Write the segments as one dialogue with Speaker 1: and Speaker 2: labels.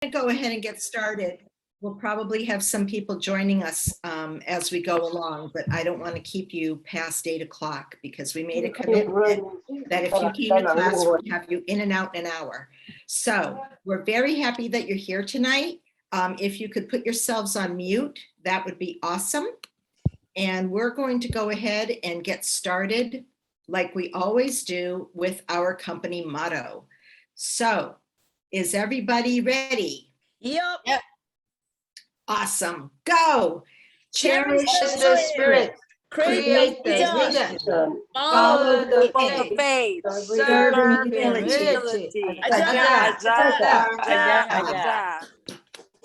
Speaker 1: to go ahead and get started. We'll probably have some people joining us as we go along, but I don't want to keep you past 8 o'clock because we made a commitment that if you came to class, we'd have you in and out in an hour. So we're very happy that you're here tonight. If you could put yourselves on mute, that would be awesome. And we're going to go ahead and get started like we always do with our company motto. So is everybody ready?
Speaker 2: Yep.
Speaker 1: Awesome. Go.
Speaker 2: Cherish the Spirit. Create the vision. Follow the faith. Serve humility.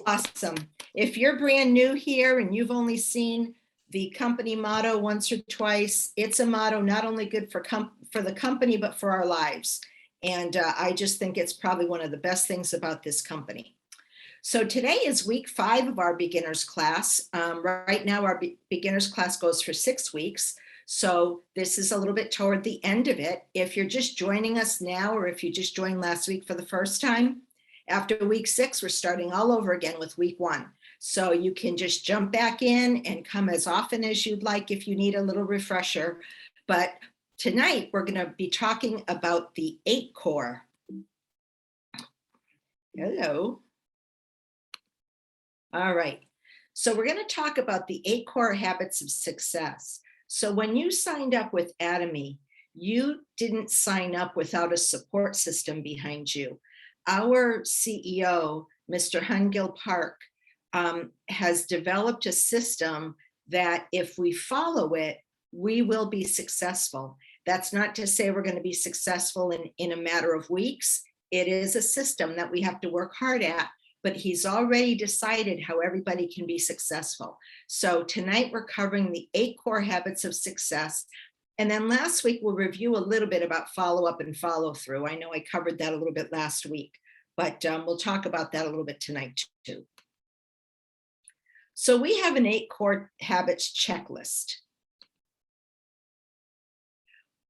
Speaker 1: Awesome. If you're brand new here and you've only seen the company motto once or twice, it's a motto not only good for the company, but for our lives. And I just think it's probably one of the best things about this company. So today is week 5 of our beginners class. Right now, our beginners class goes for 6 weeks. So this is a little bit toward the end of it. If you're just joining us now, or if you just joined last week for the first time, after week 6, we're starting all over again with week 1. So you can just jump back in and come as often as you'd like if you need a little refresher. But tonight, we're going to be talking about the 8 core. Hello. All right, so we're going to talk about the 8 core habits of success. So when you signed up with Atomy, you didn't sign up without a support system behind you. Our CEO, Mr. Hungil Park, has developed a system that if we follow it, we will be successful. That's not to say we're going to be successful in a matter of weeks. It is a system that we have to work hard at. But he's already decided how everybody can be successful. So tonight we're covering the 8 core habits of success. And then last week we'll review a little bit about follow-up and follow-through. I know I covered that a little bit last week, but we'll talk about that a little bit tonight too. So we have an 8 core habits checklist.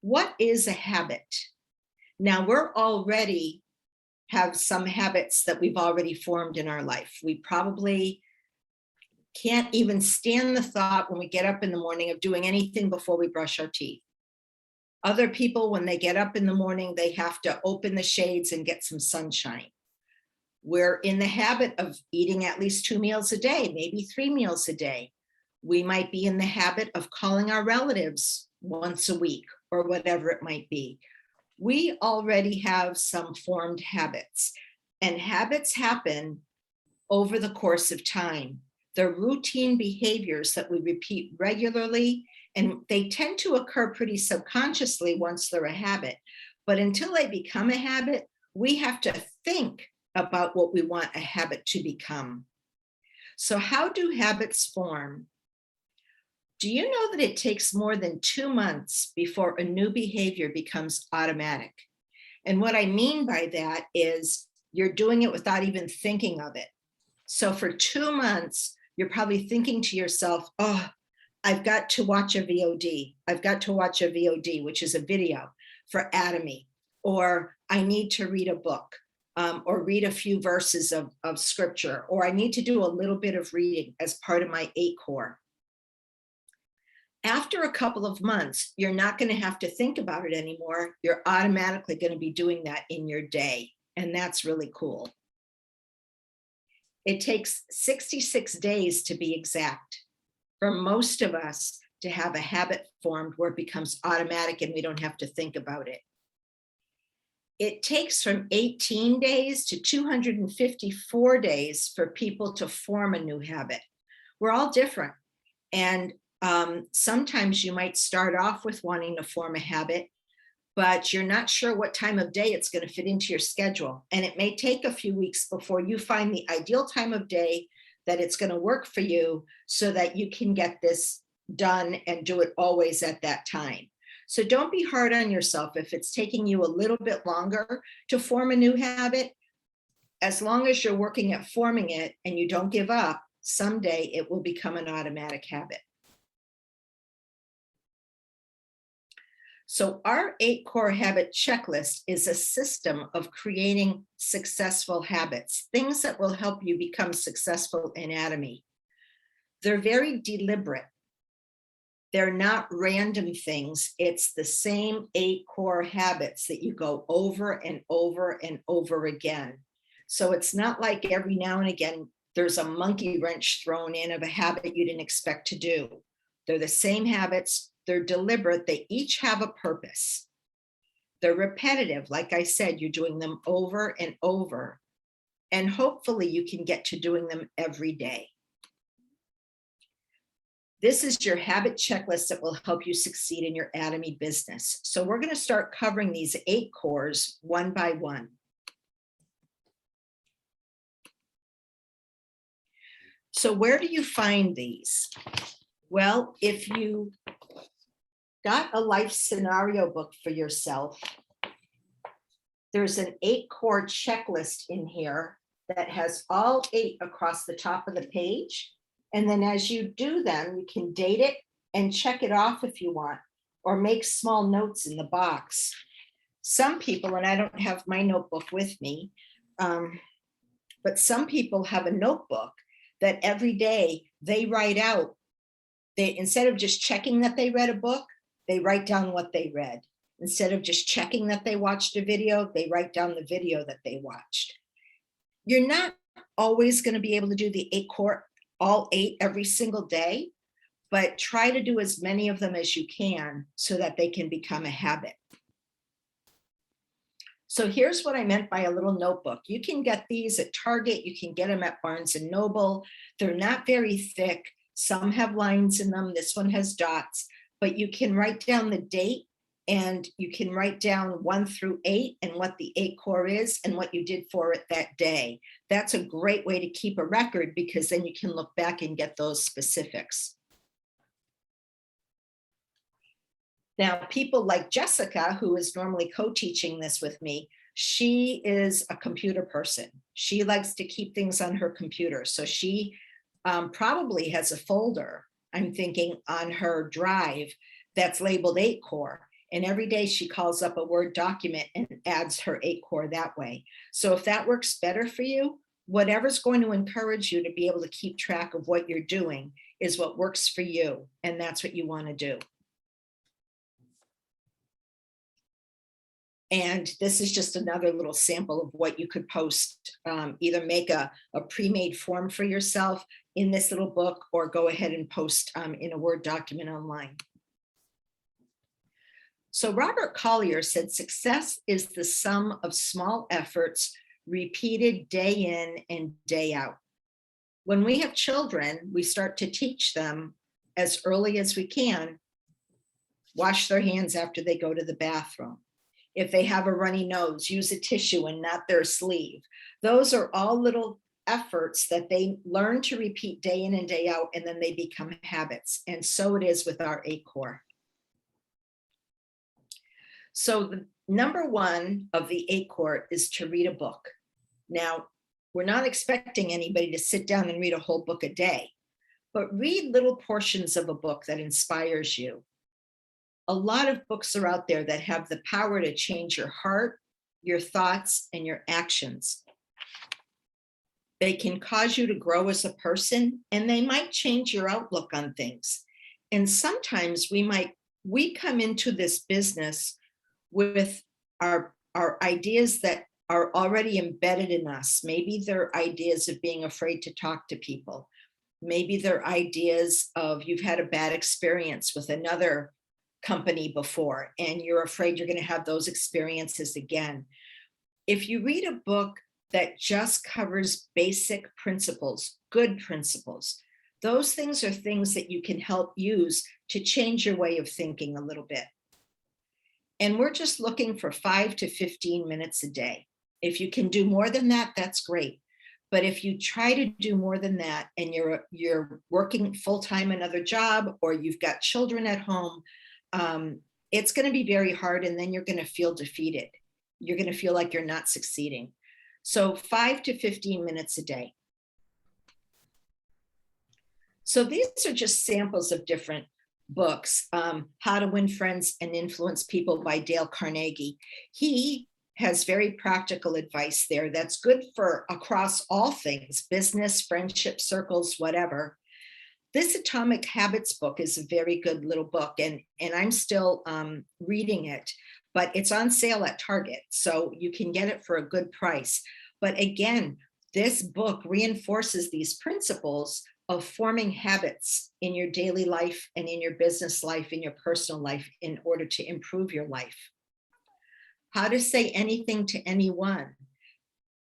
Speaker 1: What is a habit? Now we're already have some habits that we've already formed in our life. We probably can't even stand the thought when we get up in the morning of doing anything before we brush our teeth. Other people, when they get up in the morning, they have to open the shades and get some sunshine. We're in the habit of eating at least 2 meals a day, maybe 3 meals a day. We might be in the habit of calling our relatives once a week or whatever it might be. We already have some formed habits, and habits happen over the course of time. They're routine behaviors that we repeat regularly, and they tend to occur pretty subconsciously once they're a habit. But until they become a habit, we have to think about what we want a habit to become. So how do habits form? Do you know that it takes more than 2 months before a new behavior becomes automatic? And what I mean by that is you're doing it without even thinking of it. So for 2 months, you're probably thinking to yourself, oh, I've got to watch a VOD. I've got to watch a VOD, which is a video for Atomy, or I need to read a book, or read a few verses of scripture, or I need to do a little bit of reading as part of my 8 core. After a couple of months, you're not going to have to think about it anymore. You're automatically going to be doing that in your day. And that's really cool. It takes 66 days to be exact for most of us to have a habit formed where it becomes automatic and we don't have to think about it. It takes from 18 days to 254 days for people to form a new habit. We're all different. And sometimes you might start off with wanting to form a habit, but you're not sure what time of day it's going to fit into your schedule. And it may take a few weeks before you find the ideal time of day that it's going to work for you so that you can get this done and do it always at that time. So don't be hard on yourself if it's taking you a little bit longer to form a new habit. As long as you're working at forming it and you don't give up, someday it will become an automatic habit. So our 8 core habit checklist is a system of creating successful habits, things that will help you become successful in Atomy. They're very deliberate. They're not random things. It's the same 8 core habits that you go over and over and over again. So it's not like every now and again, there's a monkey wrench thrown in of a habit you didn't expect to do. They're the same habits. They're deliberate. They each have a purpose. They're repetitive. Like I said, you're doing them over and over. And hopefully you can get to doing them every day. This is your habit checklist that will help you succeed in your Atomy business. So we're going to start covering these 8 cores one by one. So where do you find these? Well, if you got a life scenario book for yourself, there's an 8 core checklist in here that has all 8 across the top of the page. And then as you do them, you can date it and check it off if you want, or make small notes in the box. Some people, and I don't have my notebook with me, but some people have a notebook that every day they write out. They, instead of just checking that they read a book, they write down what they read. Instead of just checking that they watched a video, they write down the video that they watched. You're not always going to be able to do the 8 core, all 8 every single day, but try to do as many of them as you can so that they can become a habit. So here's what I meant by a little notebook. You can get these at Target. You can get them at Barnes and Noble. They're not very thick. Some have lines in them. This one has dots, but you can write down the date and you can write down 1 through 8 and what the 8 core is and what you did for it that day. That's a great way to keep a record because then you can look back and get those specifics. Now, people like Jessica, who is normally co-teaching this with me, she is a computer person. She likes to keep things on her computer. So she probably has a folder, I'm thinking, on her drive that's labeled 8 core. And every day she calls up a Word document and adds her 8 core that way. So if that works better for you, whatever's going to encourage you to be able to keep track of what you're doing is what works for you. And that's what you want to do. And this is just another little sample of what you could post, either make a pre-made form for yourself in this little book or go ahead and post in a Word document online. So Robert Collier said, success is the sum of small efforts repeated day in and day out. When we have children, we start to teach them as early as we can, wash their hands after they go to the bathroom. If they have a runny nose, use a tissue and not their sleeve. Those are all little efforts that they learn to repeat day in and day out, and then they become habits. And so it is with our 8 core. So the number 1 of the 8 core is to read a book. Now, we're not expecting anybody to sit down and read a whole book a day, but read little portions of a book that inspires you. A lot of books are out there that have the power to change your heart, your thoughts, and your actions. They can cause you to grow as a person, and they might change your outlook on things. And sometimes we come into this business with our ideas that are already embedded in us. Maybe they're ideas of being afraid to talk to people. Maybe they're ideas of you've had a bad experience with another company before, and you're afraid you're going to have those experiences again. If you read a book that just covers basic principles, good principles, those things are things that you can help use to change your way of thinking a little bit. And we're just looking for 5 to 15 minutes a day. If you can do more than that, that's great. But if you try to do more than that and you're working full-time another job, or you've got children at home, it's going to be very hard, and then you're going to feel defeated. You're going to feel like you're not succeeding. So 5 to 15 minutes a day. So these are just samples of different books, How to Win Friends and Influence People by Dale Carnegie. He has very practical advice there that's good for across all things, business, friendship, circles, whatever. This Atomic Habits book is a very good little book, and I'm still reading it, but it's on sale at Target, so you can get it for a good price. But again, this book reinforces these principles of forming habits in your daily life and in your business life, in your personal life, in order to improve your life. How to say anything to anyone.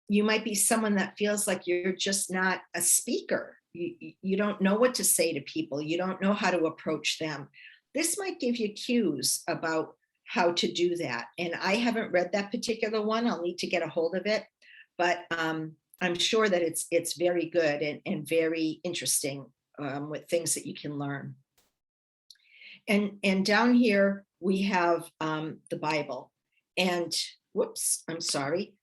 Speaker 1: You might be someone that feels like you're just not a speaker. You don't know what to say to people. You don't know how to approach them. This might give you cues about how to do that. And I haven't read that particular one. I'll need to get a hold of it. But I'm sure that it's very good and very interesting with things that you can learn. And down here, we have the Bible. And whoops, I'm sorry.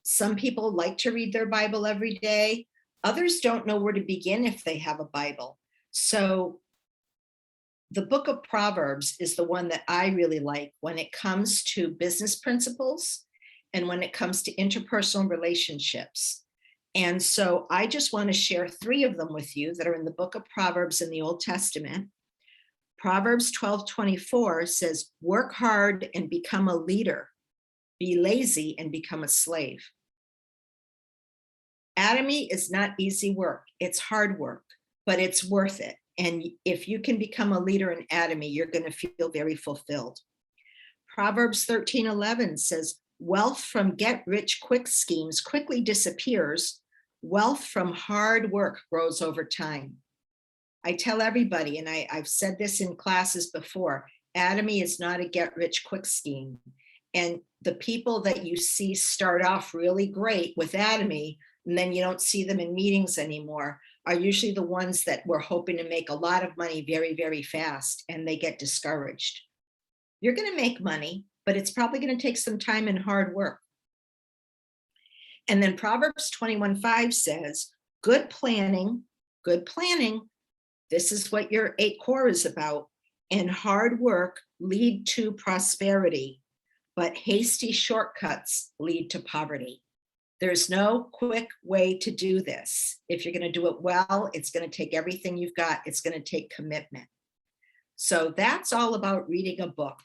Speaker 1: Some people like to read their Bible every day. Others don't know where to begin if they have a Bible. So the book of Proverbs is the one that I really like when it comes to business principles and when it comes to interpersonal relationships. And so I just want to share 3 of them with you that are in the book of Proverbs in the Old Testament. Proverbs 12:24 says, work hard and become a leader. Be lazy and become a slave. Atomy is not easy work. It's hard work, but it's worth it. And if you can become a leader in Atomy, you're going to feel very fulfilled. Proverbs 13:11 says, wealth from get-rich-quick schemes quickly disappears. Wealth from hard work grows over time. I tell everybody, and I've said this in classes before, Atomy is not a get-rich-quick scheme. And the people that you see start off really great with Atomy, and then you don't see them in meetings anymore, are usually the ones that were hoping to make a lot of money very, very fast, and they get discouraged. You're going to make money, but it's probably going to take some time and hard work. And then Proverbs 21:5 says, good planning, this is what your 8 core is about, and hard work lead to prosperity, but hasty shortcuts lead to poverty. There's no quick way to do this. If you're going to do it well, it's going to take everything you've got. It's going to take commitment. So that's all about reading a book.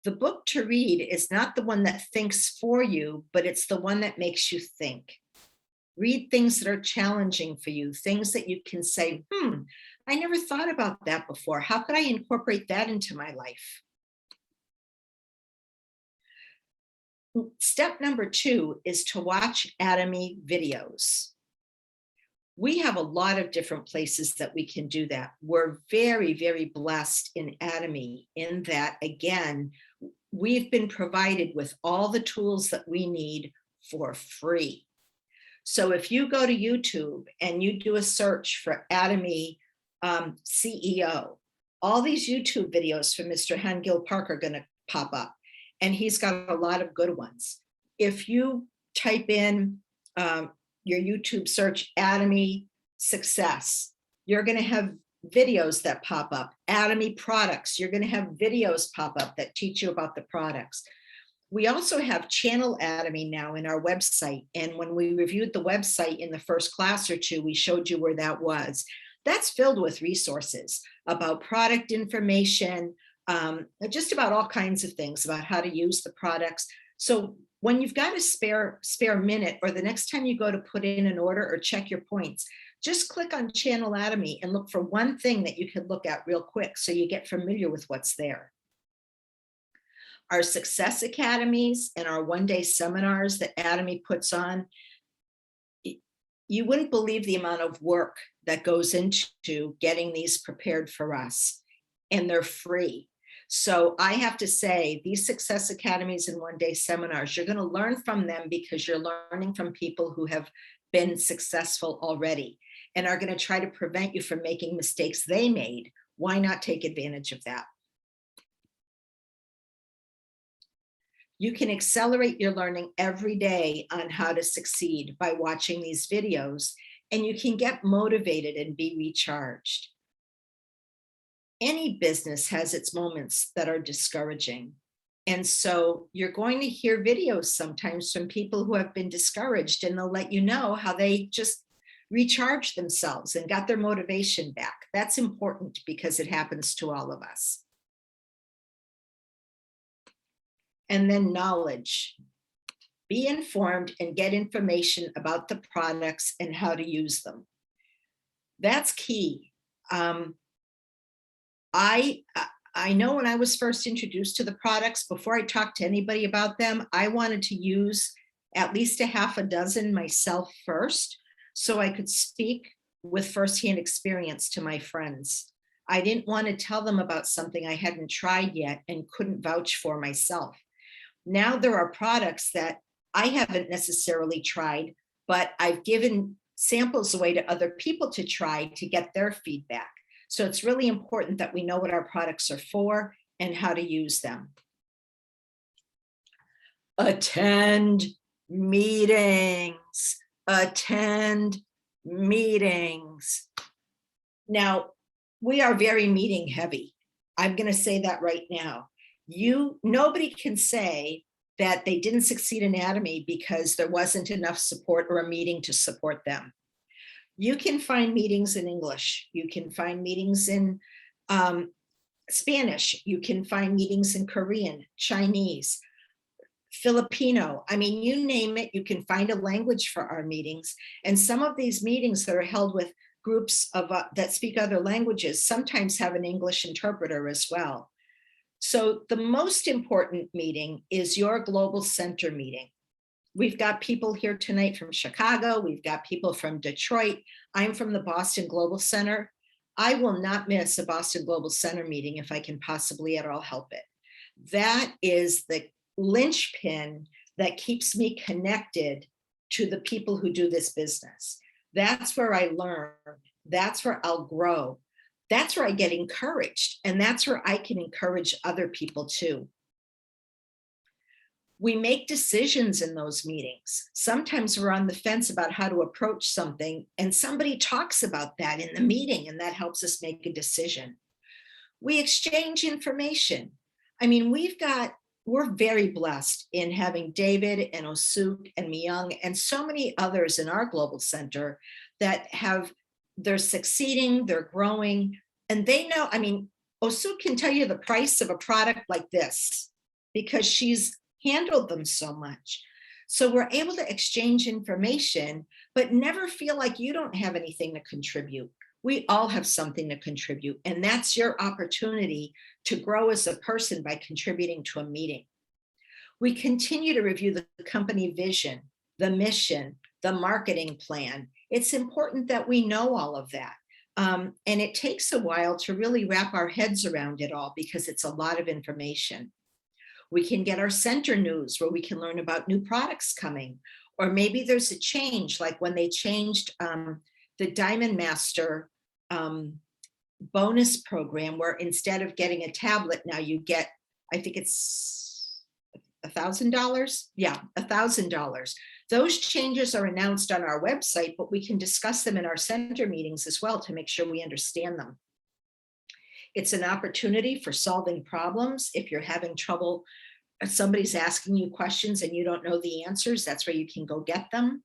Speaker 1: The book to read is not the one that thinks for you, but it's the one that makes you think. Read things that are challenging for you, things that you can say, I never thought about that before. How could I incorporate that into my life? Step number 2 is to watch Atomy videos. We have a lot of different places that we can do that. We're very, very blessed in Atomy in that, again, we've been provided with all the tools that we need for free. So if you go to YouTube and you do a search for Atomy CEO, all these YouTube videos from Mr. Hengil Park are going to pop up. And he's got a lot of good ones. If you type in your YouTube search, Atomy success, you're going to have videos that pop up. Atomy products, you're going to have videos pop up that teach you about the products. We also have Channel Atomy now in our website. And when we reviewed the website in the first class or 2, we showed you where that was. That's filled with resources about product information, just about all kinds of things about how to use the products. So when you've got a spare minute, or the next time you go to put in an order or check your points, just click on Channel Atomy and look for one thing that you could look at real quick so you get familiar with what's there. Our Success Academies and our one-day seminars that Atomy puts on, you wouldn't believe the amount of work that goes into getting these prepared for us, and they're free. So I have to say, these Success Academies and one-day seminars, you're going to learn from them because you're learning from people who have been successful already and are going to try to prevent you from making mistakes they made. Why not take advantage of that? You can accelerate your learning every day on how to succeed by watching these videos. and you can get motivated and be recharged. Any business has its moments that are discouraging. And so you're going to hear videos sometimes from people who have been discouraged, and they'll let you know how they just recharged themselves and got their motivation back. That's important because it happens to all of us. And then knowledge. Be informed and get information about the products and how to use them. That's key. I know when I was first introduced to the products, before I talked to anybody about them, I wanted to use at least a half a dozen myself first, so I could speak with firsthand experience to my friends. I didn't want to tell them about something I hadn't tried yet and couldn't vouch for myself. Now there are products that I haven't necessarily tried, but I've given samples away to other people to try to get their feedback. So it's really important that we know what our products are for and how to use them. Attend meetings. Attend meetings. Now, we are very meeting heavy. I'm going to say that right now. Nobody can say that they didn't succeed in Atomy because there wasn't enough support or a meeting to support them. You can find meetings in English. You can find meetings in Spanish. You can find meetings in Korean, Chinese, Filipino. I mean, you name it, you can find a language for our meetings. And some of these meetings that are held with groups of that speak other languages sometimes have an English interpreter as well. So the most important meeting is your global center meeting. We've got people here tonight from Chicago. We've got people from Detroit. I'm from the Boston Global Center. I will not miss a Boston Global Center meeting if I can possibly at all help it. That is the linchpin that keeps me connected to the people who do this business. That's where I learn. That's where I'll grow. That's where I get encouraged. And that's where I can encourage other people too. We make decisions in those meetings. Sometimes we're on the fence about how to approach something, and somebody talks about that in the meeting, and that helps us make a decision. We exchange information. I mean, we're very blessed in having David and Osuk and Myung and so many others in our global center that they're succeeding, they're growing, and they know, I mean, Osuk can tell you the price of a product like this because she's handled them so much. So we're able to exchange information, but never feel like you don't have anything to contribute. We all have something to contribute, and that's your opportunity to grow as a person by contributing to a meeting. We continue to review the company vision, the mission, the marketing plan. It's important that we know all of that. And it takes a while to really wrap our heads around it all because it's a lot of information. We can get our center news where we can learn about new products coming, or maybe there's a change, like when they changed the Diamond Master bonus program, where instead of getting a tablet, now you get, I think it's $1,000. Yeah, $1,000. Those changes are announced on our website, but we can discuss them in our center meetings as well to make sure we understand them. It's an opportunity for solving problems. If you're having trouble, somebody's asking you questions and you don't know the answers, that's where you can go get them.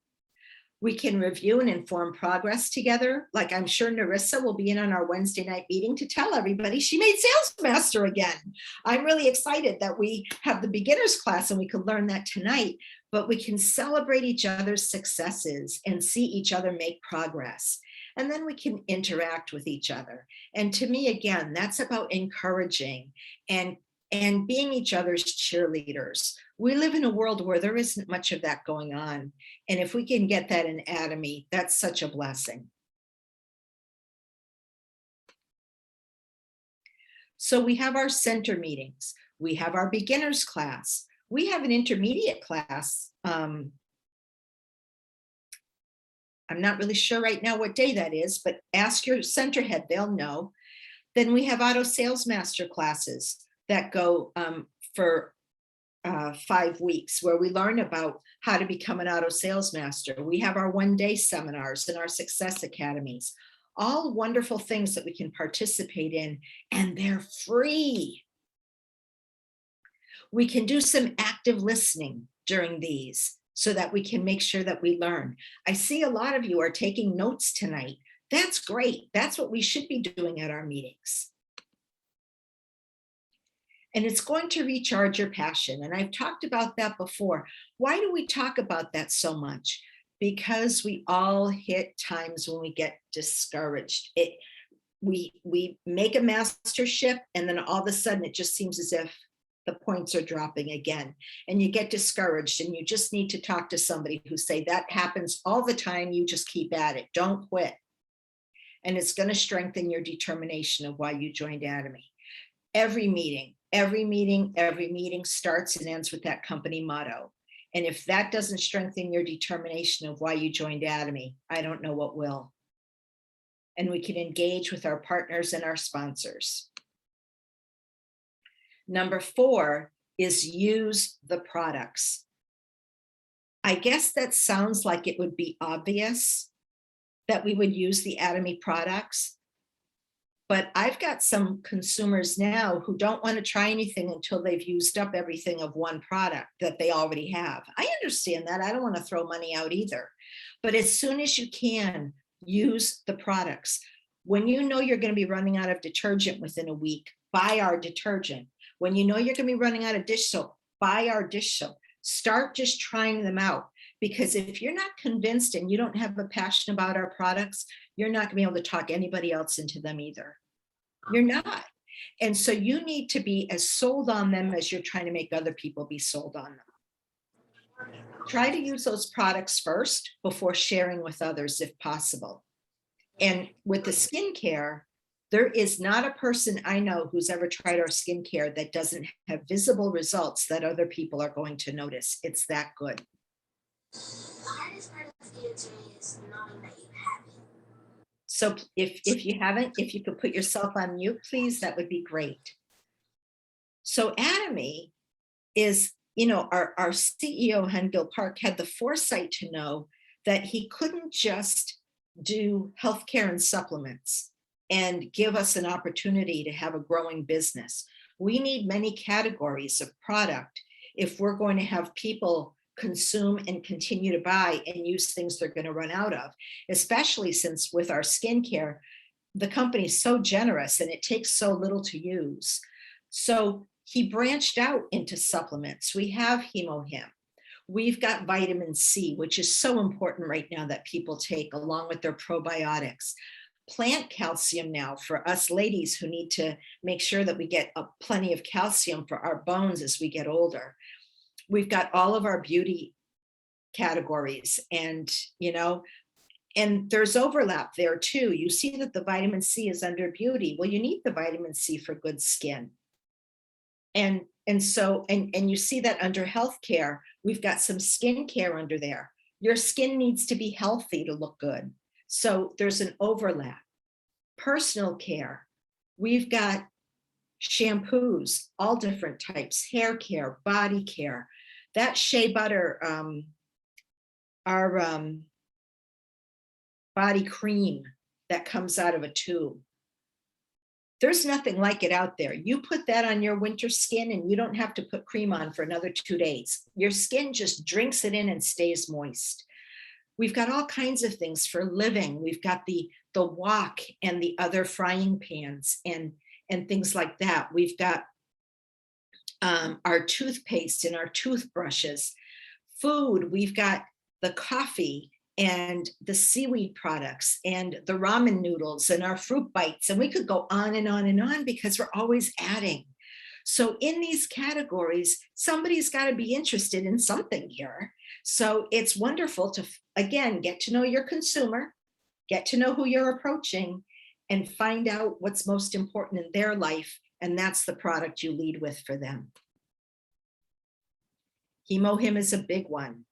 Speaker 1: We can review and inform progress together. Like I'm sure Narissa will be in on our Wednesday night meeting to tell everybody she made Sales Master again. I'm really excited that we have the beginners class and we could learn that tonight, but we can celebrate each other's successes and see each other make progress. And then we can interact with each other. And to me, again, that's about encouraging and being each other's cheerleaders. We live in a world where there isn't much of that going on. And if we can get that in Atomy, that's such a blessing. So we have our center meetings. We have our beginners class. We have an intermediate class. I'm not really sure right now what day that is, but ask your center head, they'll know. Then we have auto sales master classes that go for 5 weeks where we learn about how to become an auto sales master. We have our one-day seminars and our success academies, all wonderful things that we can participate in, and they're free. We can do some active listening during these so that we can make sure that we learn. I see a lot of you are taking notes tonight. That's great. That's what we should be doing at our meetings. And it's going to recharge your passion. And I've talked about that before. Why do we talk about that so much? Because we all hit times when we get discouraged. We make a mastership, and then all of a sudden it just seems as if the points are dropping again, and you get discouraged, and you just need to talk to somebody who say that happens all the time. You just keep at it. Don't quit. And it's going to strengthen your determination of why you joined Atomy. Every meeting starts and ends with that company motto. And if that doesn't strengthen your determination of why you joined Atomy, I don't know what will. And we can engage with our partners and our sponsors. Number 4 is use the products. I guess that sounds like it would be obvious that we would use the Atomy products, but I've got some consumers now who don't want to try anything until they've used up everything of one product that they already have. I understand that. I don't want to throw money out either. But as soon as you can, use the products. When you know you're going to be running out of detergent within a week, buy our detergent. When you know you're going to be running out of dish soap, buy our dish soap. Start just trying them out. Because if you're not convinced and you don't have a passion about our products, you're not going to be able to talk anybody else into them either. You're not. And so you need to be as sold on them as you're trying to make other people be sold on them. Try to use those products first before sharing with others if possible. And with the skincare, there is not a person I know who's ever tried our skincare that doesn't have visible results that other people are going to notice. It's that good.
Speaker 3: The hardest part of the answer is knowing that you have it.
Speaker 1: So if you haven't, if you could put yourself on mute, please, that would be great. So Atomy is, our CEO, Hengil Park, had the foresight to know that he couldn't just do healthcare and supplements and give us an opportunity to have a growing business. We need many categories of product if we're going to have people consume and continue to buy and use things they're going to run out of, especially since with our skincare, the company is so generous and it takes so little to use. So he branched out into supplements. We have HemoHim. We've got vitamin C, which is so important right now that people take along with their probiotics. Plant calcium now for us ladies who need to make sure that we get plenty of calcium for our bones as we get older. We've got all of our beauty categories, and there's overlap there too. You see that the vitamin C is under beauty. Well, you need the vitamin C for good skin. And you see that under healthcare, we've got some skincare under there. Your skin needs to be healthy to look good. So there's an overlap. Personal care, we've got shampoos, all different types, hair care, body care. That shea butter, our body cream that comes out of a tube. There's nothing like it out there. You put that on your winter skin and you don't have to put cream on for another 2 days. Your skin just drinks it in and stays moist. We've got all kinds of things for living. We've got the wok and the other frying pans and things like that. We've got our toothpaste and our toothbrushes. Food, we've got the coffee and the seaweed products and the ramen noodles and our fruit bites. And we could go on and on and on because we're always adding. So in these categories, somebody's got to be interested in something here. So it's wonderful to, again, get to know your consumer, get to know who you're approaching, and find out what's most important in their life. And that's the product you lead with for them. HemoHim is a big one.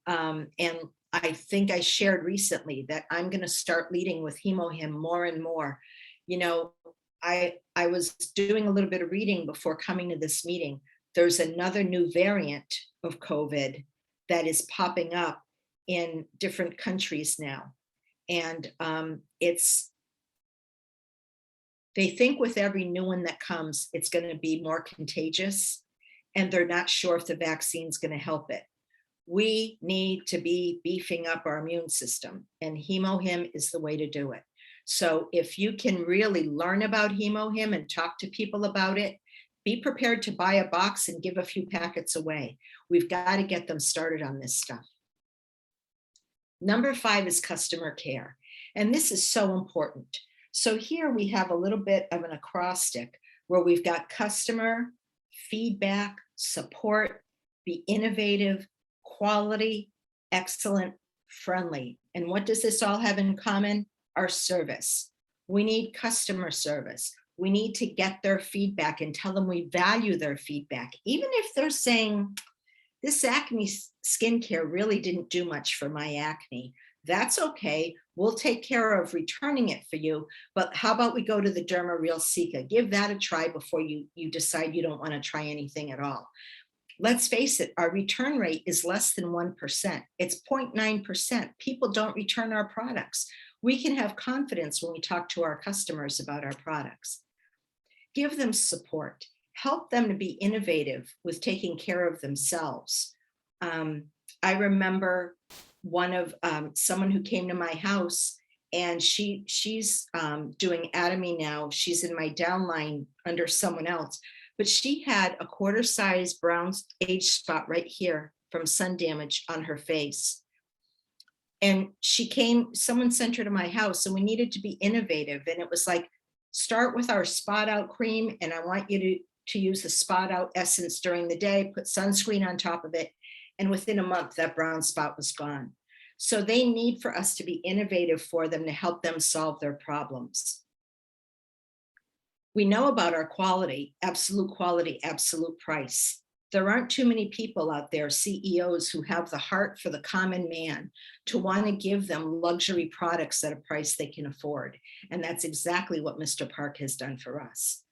Speaker 1: And I think I shared recently that I'm going to start leading with HemoHim more and more. I was doing a little bit of reading before coming to this meeting. there's another new variant of COVID that is popping up in different countries now. And they think with every new one that comes, it's going to be more contagious, and they're not sure if the vaccine's going to help it. We need to be beefing up our immune system, and HemoHim is the way to do it. So if you can really learn about HemoHim and talk to people about it, be prepared to buy a box and give a few packets away. We've got to get them started on this stuff. Number 5 is customer care. And this is so important. So here we have a little bit of an acrostic where we've got customer, feedback, support, be innovative, quality, excellent, friendly. And what does this all have in common? Our service. We need customer service. We need to get their feedback and tell them we value their feedback. Even if they're saying, this acne skincare really didn't do much for my acne, that's okay. We'll take care of returning it for you. But how about we go to the Derma Real Cica? Give that a try before you decide you don't want to try anything at all. Let's face it, our return rate is less than 1%. It's 0.9%. People don't return our products. We can have confidence when we talk to our customers about our products. Give them support. Help them to be innovative with taking care of themselves. I remember someone who came to my house, and she's doing Atomy now. She's in my downline under someone else, but she had a quarter-size brown age spot right here from sun damage on her face. And someone sent her to my house, and we needed to be innovative. And it was like, start with our spot out cream, and I want you to use the spot out essence during the day, put sunscreen on top of it. And within a month, that brown spot was gone. So they need for us to be innovative for them to help them solve their problems. We know about our quality, absolute price. There aren't too many people out there, CEOs, who have the heart for the common man to want to give them luxury products at a price they can afford. And that's exactly what Mr. Park has done for us.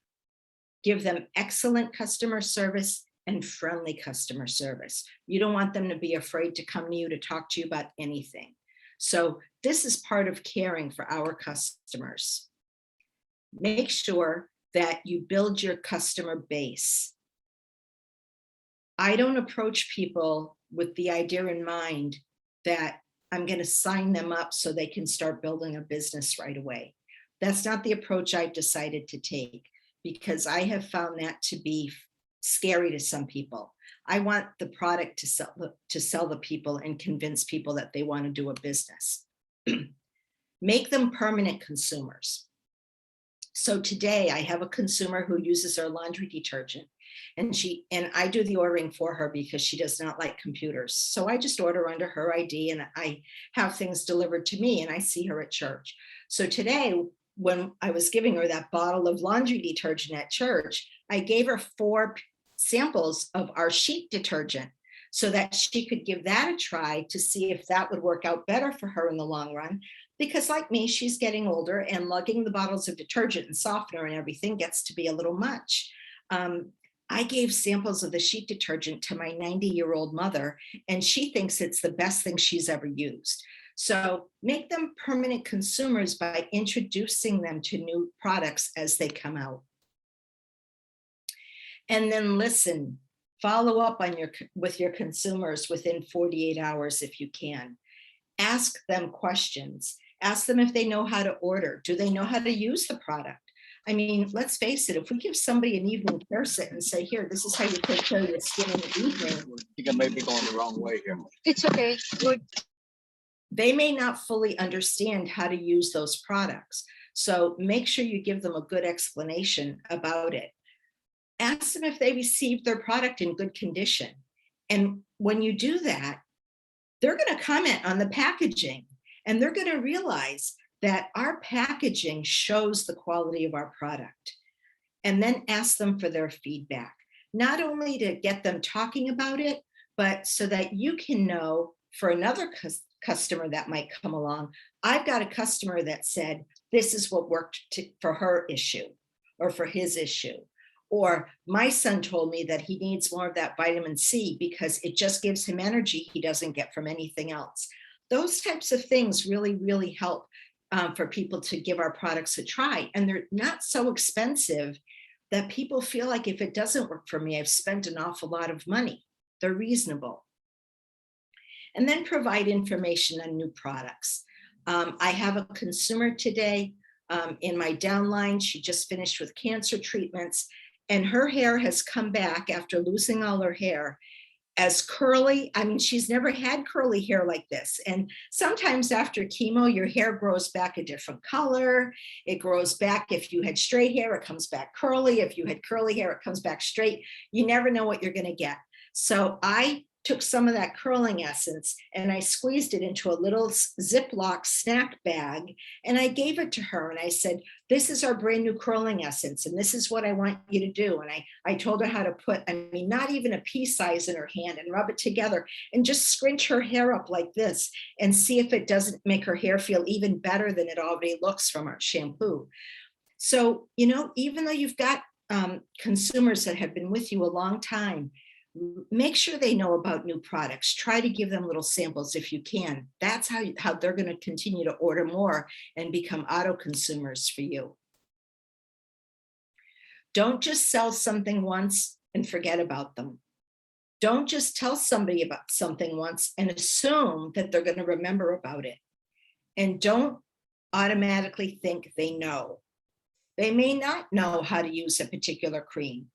Speaker 1: Give them excellent customer service and friendly customer service. You don't want them to be afraid to come to you to talk to you about anything. So this is part of caring for our customers. Make sure that you build your customer base. I don't approach people with the idea in mind that I'm going to sign them up so they can start building a business right away. That's not the approach I've decided to take, because I have found that to be scary to some people. I want the product to sell the people and convince people that they want to do a business. Make them permanent consumers. So today I have a consumer who uses our laundry detergent, and I do the ordering for her because she does not like computers. So I just order under her ID, and I have things delivered to me, and I see her at church. So today, when I was giving her that bottle of laundry detergent at church, I gave her 4 samples of our sheet detergent so that she could give that a try to see if that would work out better for her in the long run. Because like me, she's getting older, and lugging the bottles of detergent and softener and everything gets to be a little much. I gave samples of the sheet detergent to my 90-year-old mother, and she thinks it's the best thing she's ever used. So make them permanent consumers by introducing them to new products as they come out. And then listen, follow up with your consumers within 48 hours if you can. Ask them questions. Ask them if they know how to order. Do they know how to use the product? I mean, let's face it, if we give somebody an evening care set and say, here, this is how you take care of your skin in the evening.
Speaker 4: You may be going the wrong way here.
Speaker 2: It's okay. Good.
Speaker 1: They may not fully understand how to use those products. So make sure you give them a good explanation about it. Ask them if they received their product in good condition. And when you do that, they're going to comment on the packaging, and they're going to realize that our packaging shows the quality of our product. And then ask them for their feedback, not only to get them talking about it, but so that you can know for another customer that might come along, I've got a customer that said, this is what worked for her issue or for his issue. Or my son told me that he needs more of that vitamin C because it just gives him energy he doesn't get from anything else. Those types of things really, really help for people to give our products a try. And they're not so expensive that people feel like if it doesn't work for me, I've spent an awful lot of money. They're reasonable. And then provide information on new products. I have a consumer today in my downline. She just finished with cancer treatments, and her hair has come back after losing all her hair as curly. I mean, she's never had curly hair like this. And sometimes after chemo, your hair grows back a different color. It grows back. If you had straight hair, it comes back curly. If you had curly hair, it comes back straight. You never know what you're going to get. So I took some of that curling essence and I squeezed it into a little Ziploc snack bag, and I gave it to her. And I said, this is our brand new curling essence, and this is what I want you to do. And I told her how to put, I mean, not even a pea size in her hand, and rub it together and just scrunch her hair up like this and see if it doesn't make her hair feel even better than it already looks from our shampoo. So, you know, even though you've got consumers that have been with you a long time, make sure they know about new products. Try to give them little samples if you can. That's how they're going to continue to order more and become auto consumers for you. Don't just sell something once and forget about them. Don't just tell somebody about something once and assume that they're going to remember about it. And don't automatically think they know. They may not know how to use a particular cream.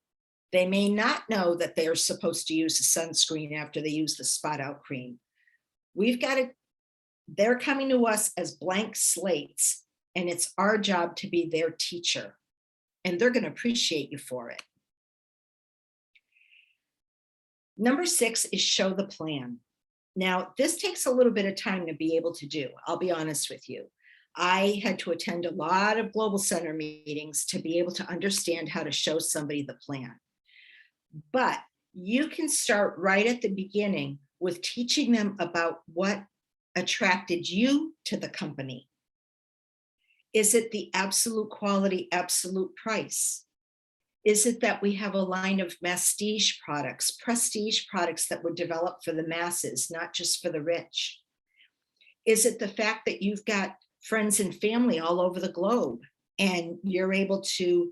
Speaker 1: They may not know that they're supposed to use a sunscreen after they use the spot out cream. They're coming to us as blank slates, and it's our job to be their teacher, and they're going to appreciate you for it. Number 6 is show the plan. Now, this takes a little bit of time to be able to do. I'll be honest with you. I had to attend a lot of global center meetings to be able to understand how to show somebody the plan. But you can start right at the beginning with teaching them about what attracted you to the company. Is it the absolute quality, absolute price? Is it that we have a line of prestige products that were developed for the masses, not just for the rich? Is it the fact that you've got friends and family all over the globe and you're able to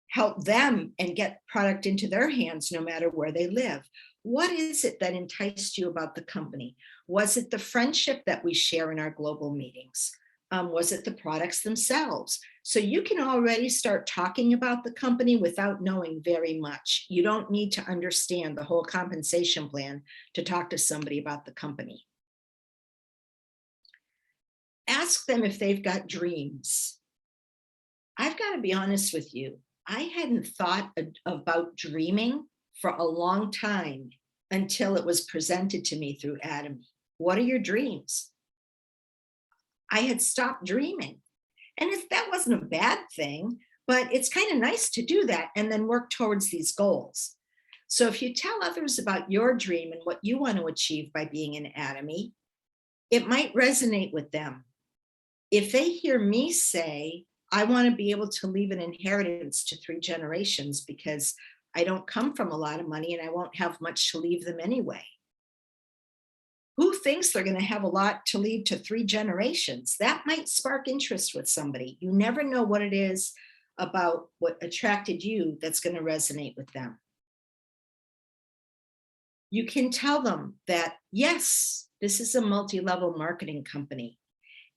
Speaker 1: help them and get product into their hands no matter where they live? What is it that enticed you about the company? Was it the friendship that we share in our global meetings? Was it the products themselves? So you can already start talking about the company without knowing very much. You don't need to understand the whole compensation plan to talk to somebody about the company. Ask them if they've got dreams. I've got to be honest with you. I hadn't thought about dreaming for a long time until it was presented to me through Atomy. What are your dreams? I had stopped dreaming. And that wasn't a bad thing, but it's kind of nice to do that and then work towards these goals. So if you tell others about your dream and what you want to achieve by being in Atomy, it might resonate with them. If they hear me say, I want to be able to leave an inheritance to 3 generations because I don't come from a lot of money and I won't have much to leave them anyway. Who thinks they're going to have a lot to leave to 3 generations? That might spark interest with somebody. You never know what it is about what attracted you that's going to resonate with them. You can tell them that, yes, this is a multi-level marketing company.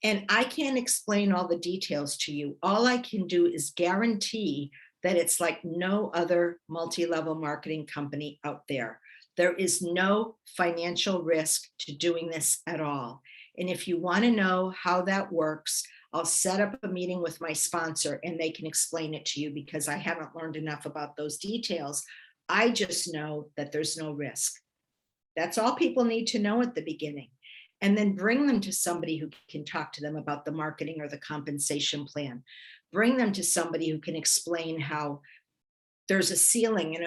Speaker 1: And I can't explain all the details to you. All I can do is guarantee that it's like no other multi-level marketing company out there. There is no financial risk to doing this at all. And if you want to know how that works, I'll set up a meeting with my sponsor and they can explain it to you because I haven't learned enough about those details. I just know that there's no risk. That's all people need to know at the beginning. And then bring them to somebody who can talk to them about the marketing or the compensation plan. Bring them to somebody who can explain how there's a ceiling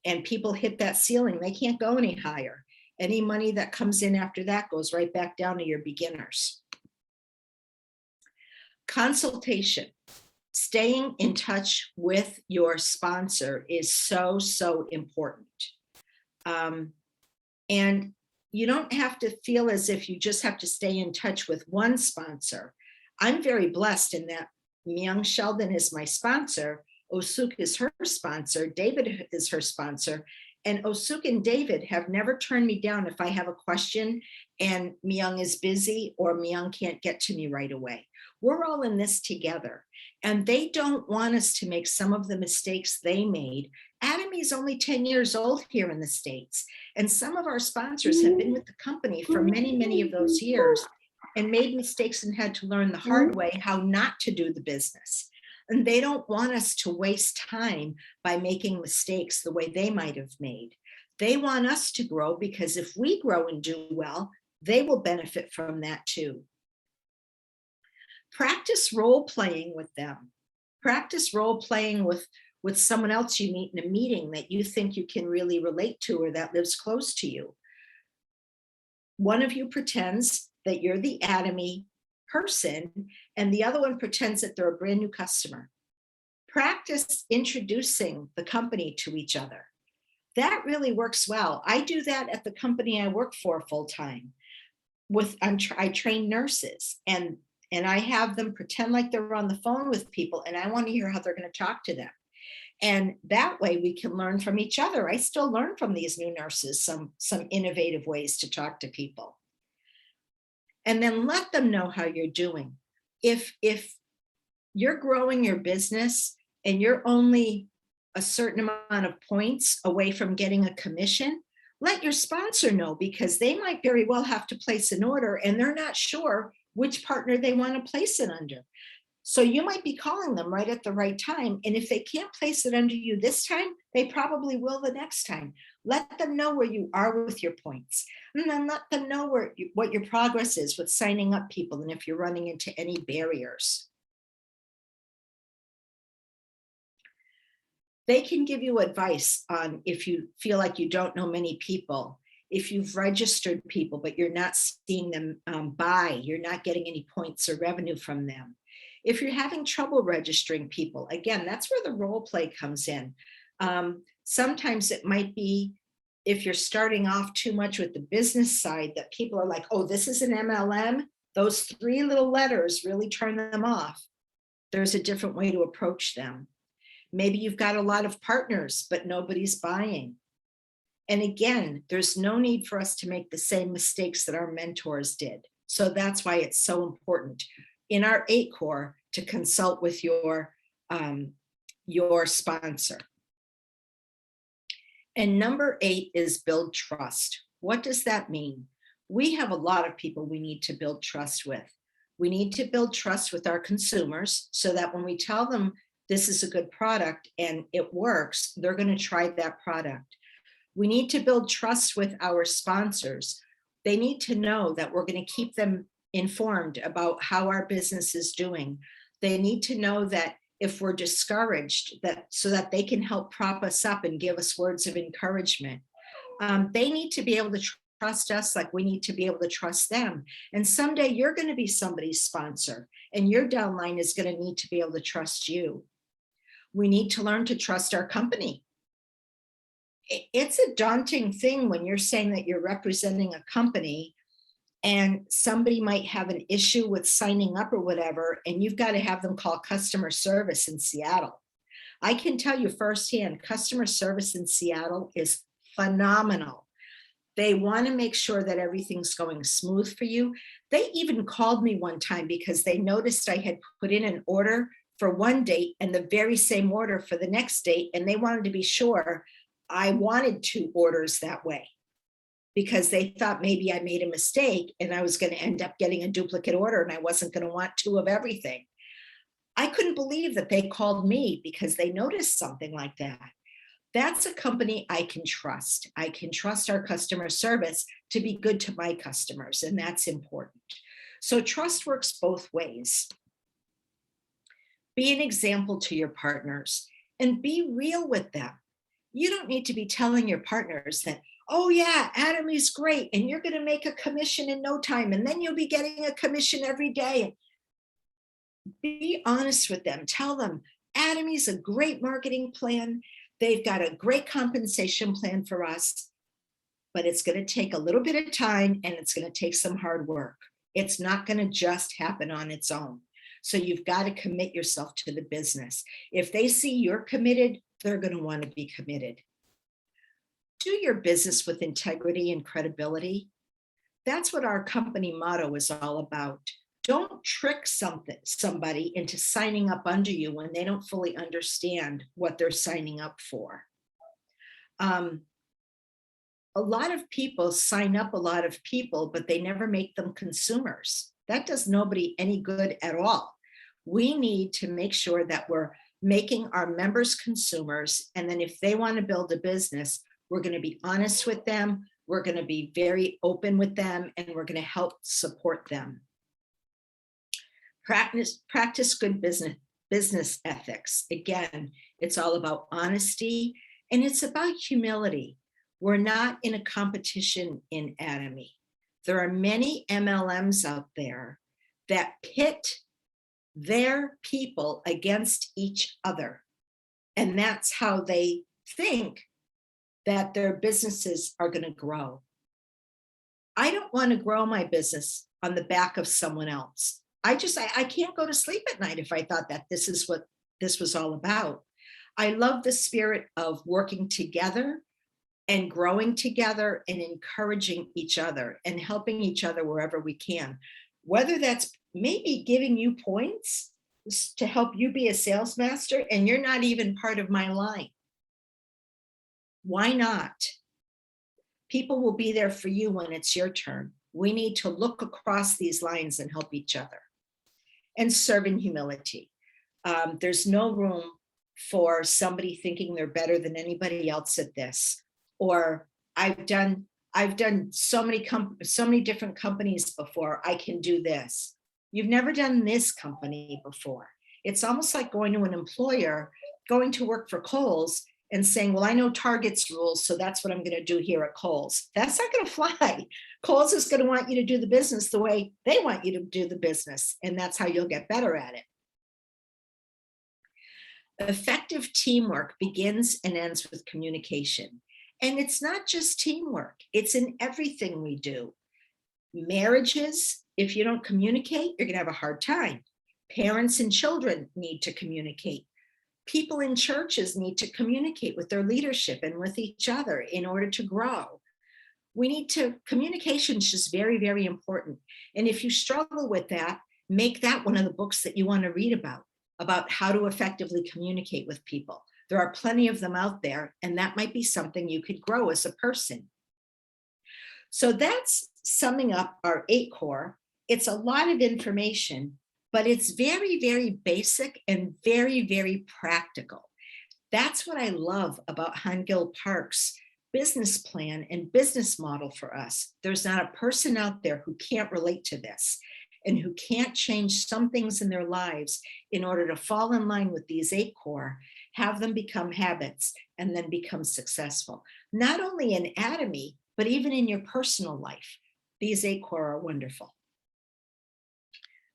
Speaker 1: and people hit that ceiling. They can't go any higher. Any money that comes in after that goes right back down to your beginners. Consultation. Staying in touch with your sponsor is so, so important. And you don't have to feel as if you just have to stay in touch with one sponsor. I'm very blessed in that Myung Sheldon is my sponsor, Osuk is her sponsor, David is her sponsor, and Osuk and David have never turned me down if I have a question and Myung is busy or Myung can't get to me right away. We're all in this together, and they don't want us to make some of the mistakes they made. Atomy is only 10 years old here in the States, and some of our sponsors have been with the company for many, many of those years and made mistakes and had to learn the hard way how not to do the business. And they don't want us to waste time by making mistakes the way they might have made. They want us to grow, because if we grow and do well, they will benefit from that too. Practice role playing with them. Practice role playing with someone else you meet in a meeting that you think you can really relate to or that lives close to you. One of you pretends that you're the Atomy person and the other one pretends that they're a brand new customer. Practice introducing the company to each other. That really works well. I do that at the company I work for full time. I train nurses and I have them pretend like they're on the phone with people, and I want to hear how they're going to talk to them. And that way we can learn from each other. I still learn from these new nurses some innovative ways to talk to people. And then let them know how you're doing. If you're growing your business and you're only a certain amount of points away from getting a commission, let your sponsor know, because they might very well have to place an order and they're not sure which partner they want to place it under. So you might be calling them right at the right time. And if they can't place it under you this time, they probably will the next time. Let them know where you are with your points. And then let them know what your progress is with signing up people and if you're running into any barriers. They can give you advice on if you feel like you don't know many people, if you've registered people, but you're not seeing them buy, you're not getting any points or revenue from them. If you're having trouble registering people, again, that's where the role play comes in. Sometimes it might be if you're starting off too much with the business side that people are like, oh, this is an MLM. Those 3 little letters really turn them off. There's a different way to approach them. Maybe you've got a lot of partners, but nobody's buying. And again, there's no need for us to make the same mistakes that our mentors did. So that's why it's so important in our 8 core to consult with your sponsor. And number 8 is build trust. What does that mean? We have a lot of people we need to build trust with. We need to build trust with our consumers so that when we tell them this is a good product and it works, they're going to try that product. We need to build trust with our sponsors. They need to know that we're going to keep them informed about how our business is doing. They need to know that if we're discouraged, so that they can help prop us up and give us words of encouragement. They need to be able to trust us like we need to be able to trust them. And someday you're going to be somebody's sponsor and your downline is going to need to be able to trust you. We need to learn to trust our company. It's a daunting thing when you're saying that you're representing a company and somebody might have an issue with signing up or whatever, and you've got to have them call customer service in Seattle. I can tell you firsthand, customer service in Seattle is phenomenal. They want to make sure that everything's going smooth for you. They even called me one time because they noticed I had put in an order for one date and the very same order for the next date, and they wanted to be sure I wanted 2 orders that way, because they thought maybe I made a mistake and I was going to end up getting a duplicate order and I wasn't going to want 2 of everything. I couldn't believe that they called me because they noticed something like that. That's a company I can trust. I can trust our customer service to be good to my customers, and that's important. So trust works both ways. Be an example to your partners and be real with them. You don't need to be telling your partners that, oh yeah, Atomy's great and you're going to make a commission in no time and then you'll be getting a commission every day. Be honest with them. Tell them Atomy's a great marketing plan. They've got a great compensation plan for us, but it's going to take a little bit of time and it's going to take some hard work. It's not going to just happen on its own. So you've got to commit yourself to the business. If they see you're committed, they're going to want to be committed. Do your business with integrity and credibility. That's what our company motto is all about. Don't trick somebody into signing up under you when they don't fully understand what they're signing up for. A lot of people sign up a lot of people, but they never make them consumers. That does nobody any good at all. We need to make sure that we're making our members consumers. And then if they want to build a business, we're going to be honest with them. We're going to be very open with them, and we're going to help support them. Practice good business ethics. Again, it's all about honesty and it's about humility. We're not in a competition in Atomy. There are many MLMs out there that pit their people against each other. And that's how they think that their businesses are going to grow. I don't want to grow my business on the back of someone else. I can't go to sleep at night if I thought that this is what this was all about. I love the spirit of working together and growing together and encouraging each other and helping each other wherever we can. Whether that's maybe giving you points to help you be a sales master and you're not even part of my line. Why not? People will be there for you when it's your turn. We need to look across these lines and help each other. And serve in humility. There's no room for somebody thinking they're better than anybody else at this. Or I've done so many different companies before. I can do this. You've never done this company before. It's almost like going to an employer, going to work for Kohl's and saying, well, I know Target's rules, so that's what I'm going to do here at Kohl's. That's not going to fly. Kohl's is going to want you to do the business the way they want you to do the business, and that's how you'll get better at it. Effective teamwork begins and ends with communication. And it's not just teamwork, it's in everything we do. Marriages, if you don't communicate, you're going to have a hard time. Parents and children need to communicate. People in churches need to communicate with their leadership and with each other in order to grow. Communication is just very, very important. And if you struggle with that, make that one of the books that you want to read about how to effectively communicate with people. There are plenty of them out there, and that might be something you could grow as a person. So that's summing up our 8 core. It's a lot of information, but it's very, very basic and very, very practical. That's what I love about Heingill Park's business plan and business model for us. There's not a person out there who can't relate to this and who can't change some things in their lives in order to fall in line with these 8 core, have them become habits, and then become successful. Not only in Atomy, but even in your personal life. These 8 core are wonderful.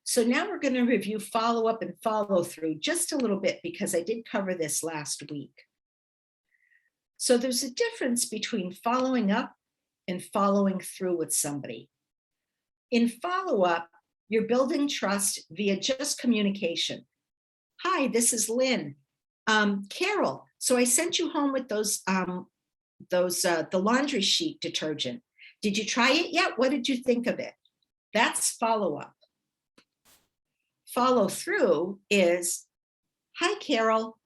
Speaker 1: So now we're going to review follow-up and follow-through just a little bit because I did cover this last week. So there's a difference between following up and following through with somebody. In follow-up, you're building trust via just communication. Hi, this is Lynn. Carol, so I sent you home with the laundry sheet detergent. Did you try it yet? What did you think of it? That's follow-up. Follow through is, hi, Carol,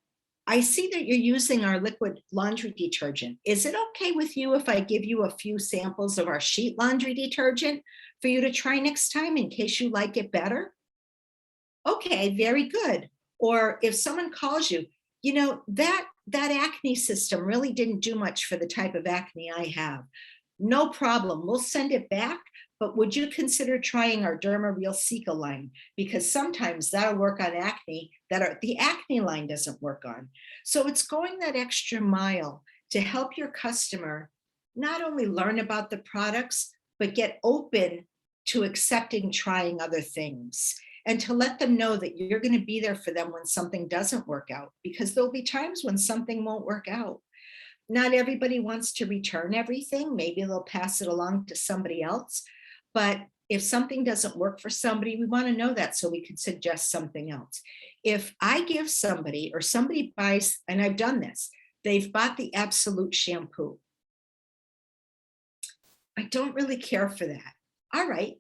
Speaker 1: I see that you're using our liquid laundry detergent. Is it okay with you if I give you a few samples of our sheet laundry detergent for you to try next time in case you like it better? Okay, very good. Or if someone calls you, you know, that acne system really didn't do much for the type of acne I have. No problem, we'll send it back. But would you consider trying our Derma Real Cica line? Because sometimes that'll work on acne that the acne line doesn't work on. So it's going that extra mile to help your customer not only learn about the products, but get open to accepting trying other things. and to let them know that you're going to be there for them when something doesn't work out, because there'll be times when something won't work out. Not everybody wants to return everything. Maybe they'll pass it along to somebody else. But if something doesn't work for somebody, we want to know that so we can suggest something else. If I give somebody, or somebody buys, and I've done this, they've bought the Absolute shampoo. I don't really care for that. All right,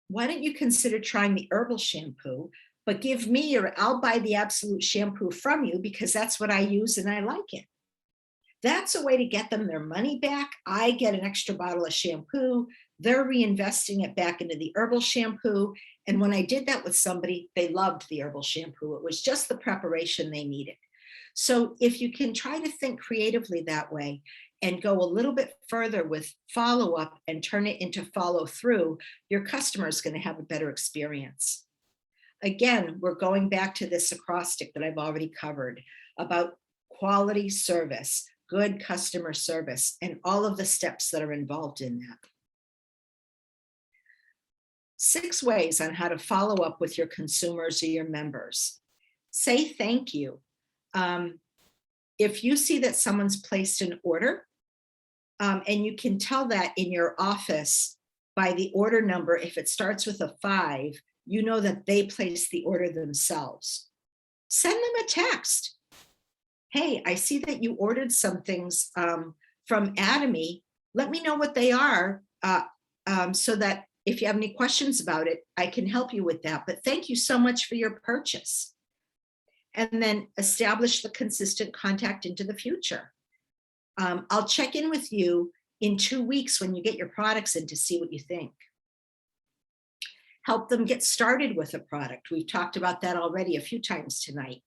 Speaker 1: why don't you consider trying the herbal shampoo, but give me, or I'll buy the Absolute shampoo from you because that's what I use and I like it. That's a way to get them their money back. I get an extra bottle of shampoo. They're reinvesting it back into the herbal shampoo. And when I did that with somebody, they loved the herbal shampoo. It was just the preparation they needed. So if you can try to think creatively that way and go a little bit further with follow-up and turn it into follow through, your customer is going to have a better experience. Again, we're going back to this acrostic that I've already covered about quality service, good customer service, and all of the steps that are involved in that. 6 ways on how to follow up with your consumers or your members. Say thank you. If you see that someone's placed an order, and you can tell that in your office by the order number, if it starts with a 5, you know that they placed the order themselves. Send them a text. Hey, I see that you ordered some things from Atomy. Let me know what they are so that if you have any questions about it, I can help you with that. But thank you so much for your purchase. And then establish the consistent contact into the future. I'll check in with you in 2 weeks when you get your products in to see what you think. Help them get started with a product. We've talked about that already a few times tonight.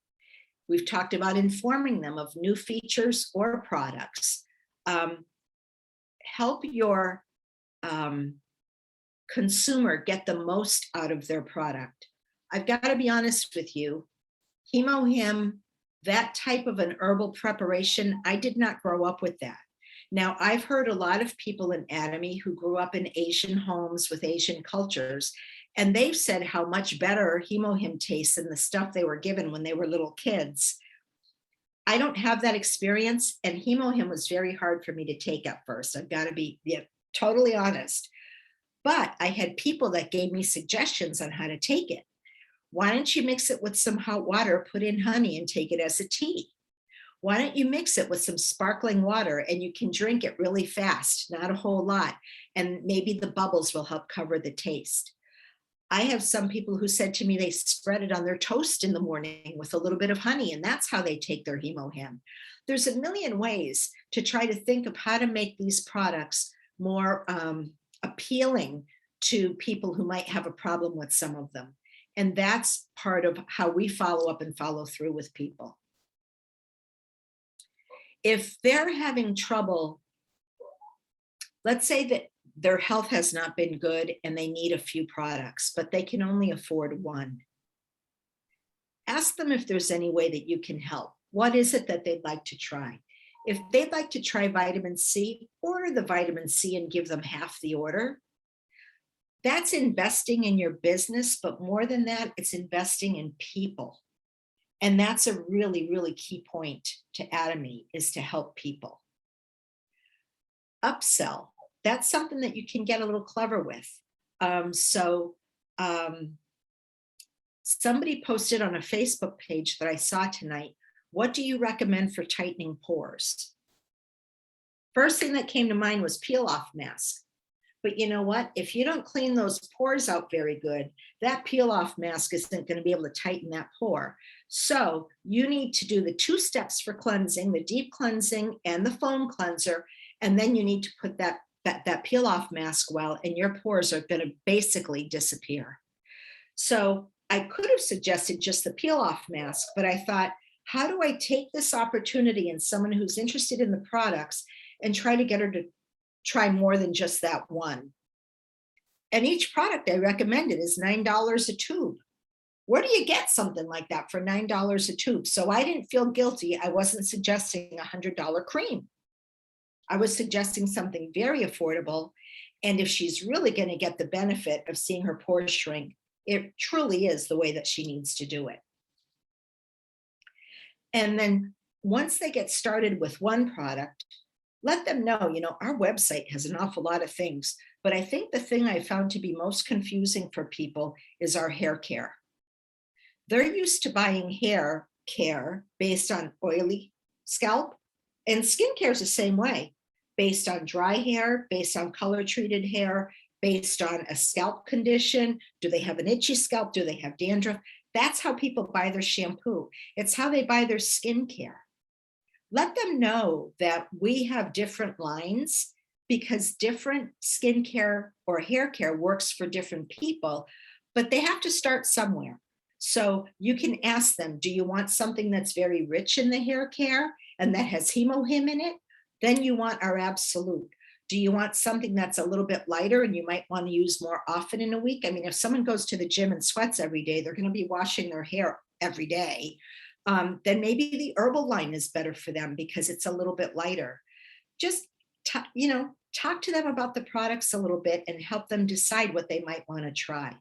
Speaker 1: We've talked about informing them of new features or products. Help your consumer get the most out of their product. I've got to be honest with you, Hemohim, that type of an herbal preparation, I did not grow up with that. Now, I've heard a lot of people in Atomy who grew up in Asian homes with Asian cultures, and they've said how much better Hemohim tastes than the stuff they were given when they were little kids. I don't have that experience, and Hemohim was very hard for me to take at first. I've got to be totally honest. But I had people that gave me suggestions on how to take it. Why don't you mix it with some hot water, put in honey, and take it as a tea? Why don't you mix it with some sparkling water and you can drink it really fast, not a whole lot, and maybe the bubbles will help cover the taste. I have some people who said to me they spread it on their toast in the morning with a little bit of honey, and that's how they take their Hemohim. There's a million ways to try to think of how to make these products more appealing to people who might have a problem with some of them. And that's part of how we follow up and follow through with people. If they're having trouble, let's say that their health has not been good and they need a few products, but they can only afford one. Ask them if there's any way that you can help. What is it that they'd like to try? If they'd like to try vitamin C, order the vitamin C and give them half the order. That's investing in your business, but more than that, it's investing in people. And that's a really, really key point to Atomy, is to help people. Upsell, that's something that you can get a little clever with. Somebody posted on a Facebook page that I saw tonight, what do you recommend for tightening pores? First thing that came to mind was peel-off mask. But you know what? If you don't clean those pores out very good, that peel-off mask isn't going to be able to tighten that pore. So you need to do the 2 steps for cleansing, the deep cleansing and the foam cleanser. And then you need to put that peel-off mask well, and your pores are going to basically disappear. So I could have suggested just the peel-off mask, but I thought, how do I take this opportunity in someone who's interested in the products and try to get her to try more than just that one? And each product I recommended is $9 a tube. Where do you get something like that for $9 a tube? So I didn't feel guilty. I wasn't suggesting a $100 cream. I was suggesting something very affordable. And if she's really going to get the benefit of seeing her pores shrink, It truly is the way that she needs to do it. And then once they get started with one product, let them know, our website has an awful lot of things, but I think the thing I found to be most confusing for people is our hair care. They're used to buying hair care based on oily scalp, and skincare is the same way, based on dry hair, based on color treated hair, based on a scalp condition. Do they have an itchy scalp? Do they have dandruff? That's how people buy their shampoo. It's how they buy their skincare. Let them know that we have different lines because different skincare or hair care works for different people, but they have to start somewhere. So you can ask them, do you want something that's very rich in the hair care and that has hemohim in it? Then you want our Absolute. Do you want something that's a little bit lighter and you might want to use more often in a week? I mean, if someone goes to the gym and sweats every day, they're going to be washing their hair every day. Then maybe the herbal line is better for them because it's a little bit lighter. Just, talk to them about the products a little bit and help them decide what they might want to try.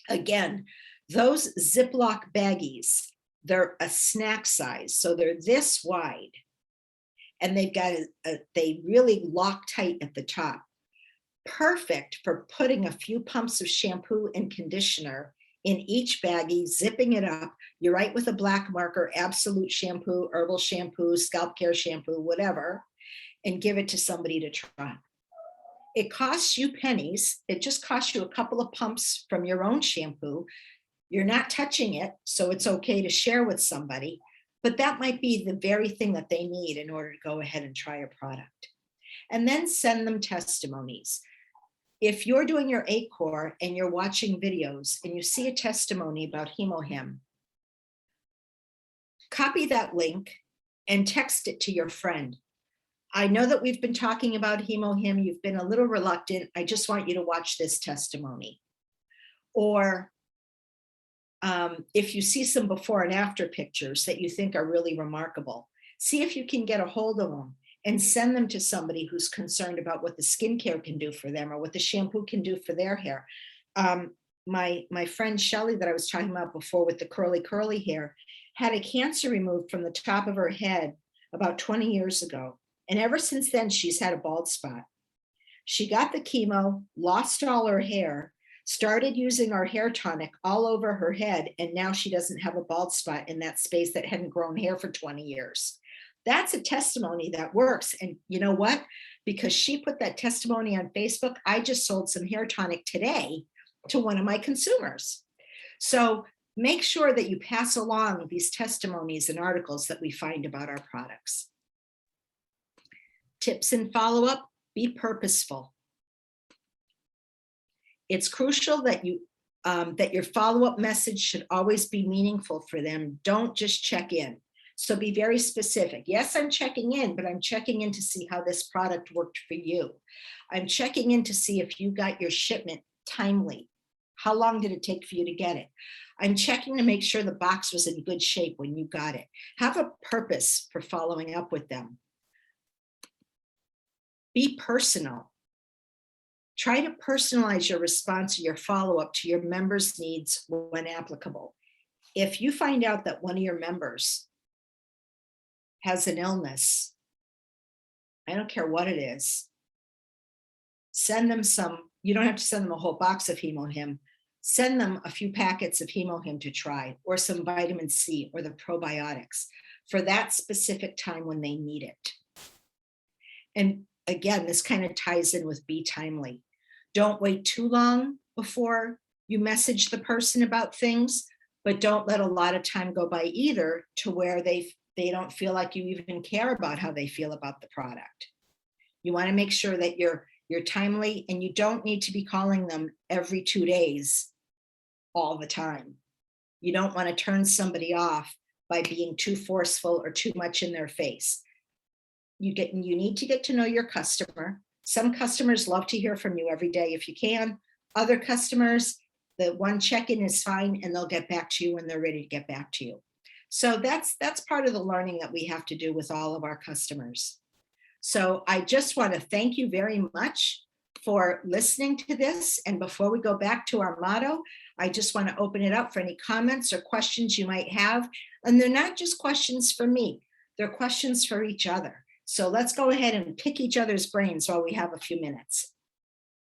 Speaker 1: Again, those Ziploc baggies, they're a snack size. So they're this wide and they've got they really lock tight at the top. Perfect for putting a few pumps of shampoo and conditioner in each baggie, zipping it up. You write with a black marker, Absolute shampoo, herbal shampoo, scalp care shampoo, whatever, and give it to somebody to try. It costs you pennies. It just costs you a couple of pumps from your own shampoo. You're not touching it, so it's okay to share with somebody, but that might be the very thing that they need in order to go ahead and try a product. And then send them testimonies. If you're doing your ACOR and you're watching videos and you see a testimony about hemohim, copy that link and text it to your friend. I know that we've been talking about hemohim. You've been a little reluctant. I just want you to watch this testimony. Or if you see some before and after pictures that you think are really remarkable, see if you can get a hold of them and send them to somebody who's concerned about what the skincare can do for them or what the shampoo can do for their hair. My friend Shelly that I was talking about before with the curly hair had a cancer removed from the top of her head about 20 years ago. And ever since then, she's had a bald spot. She got the chemo, lost all her hair, started using our hair tonic all over her head, and now she doesn't have a bald spot in that space that hadn't grown hair for 20 years. That's a testimony that works. And you know what? Because she put that testimony on Facebook, I just sold some hair tonic today to one of my consumers. So make sure that you pass along these testimonies and articles that we find about our products. Tips and follow-up, be purposeful. It's crucial that that your follow-up message should always be meaningful for them. Don't just check in. So be very specific. Yes, I'm checking in, but I'm checking in to see how this product worked for you. I'm checking in to see if you got your shipment timely. How long did it take for you to get it? I'm checking to make sure the box was in good shape when you got it. Have a purpose for following up with them. Be personal. Try to personalize your response or your follow-up to your members' needs when applicable. If you find out that one of your members has an illness, I don't care what it is, send them some. You don't have to send them a whole box of hemohim. Send them a few packets of hemohim to try, or some vitamin C or the probiotics for that specific time when they need it. And again, this kind of ties in with be timely. Don't wait too long before you message the person about things, but don't let a lot of time go by either to where they don't feel like you even care about how they feel about the product. You want to make sure that you're timely, and you don't need to be calling them every 2 days all the time. You don't want to turn somebody off by being too forceful or too much in their face. You need to get to know your customer. Some customers love to hear from you every day if you can. Other customers, the one check-in is fine and they'll get back to you when they're ready to get back to you. So that's part of the learning that we have to do with all of our customers. So I just want to thank you very much for listening to this. And before we go back to our motto, I just want to open it up for any comments or questions you might have. And they're not just questions for me, they're questions for each other. So let's go ahead and pick each other's brains while we have a few minutes.